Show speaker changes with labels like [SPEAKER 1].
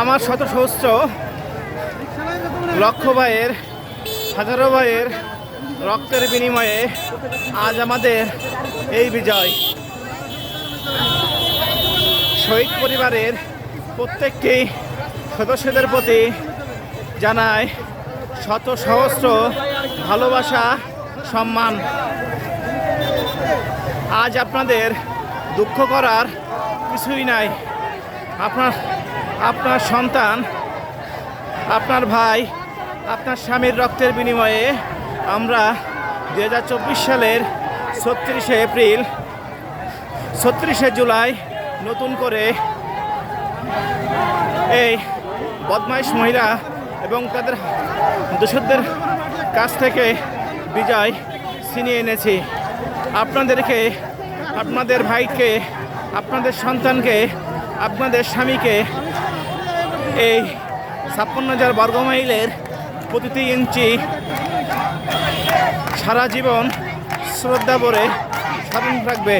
[SPEAKER 1] আমার শত সহস্র লক্ষ ভাইয়ের, হাজারো ভাইয়ের রক্তের বিনিময়ে আজ আমাদের এই বিজয়। শহীদ পরিবারের প্রত্যেকটি সদস্যদের প্রতি জানায় শত সহস্র ভালোবাসা, সম্মান। আজ আপনাদের দুঃখ করার কিছুই নাই। আপনার সন্তান, আপনার ভাই, আপনার স্বামীর রক্তের বিনিময়ে আমরা 2024 সালের 36শে জুলাই নতুন করে এই বদমাইশ মহিলা এবং তাদের দোসরদের কাছ থেকে বিজয় ছিনিয়ে এনেছি। আপনাদেরকে, আপনাদের ভাইকে, আপনাদের সন্তানকে, আপনাদের স্বামীকে এই 56,000 বর্গমাইলের প্রতিটি ইঞ্চি সারা জীবন শ্রদ্ধা ভরে স্মরণ রাখবে।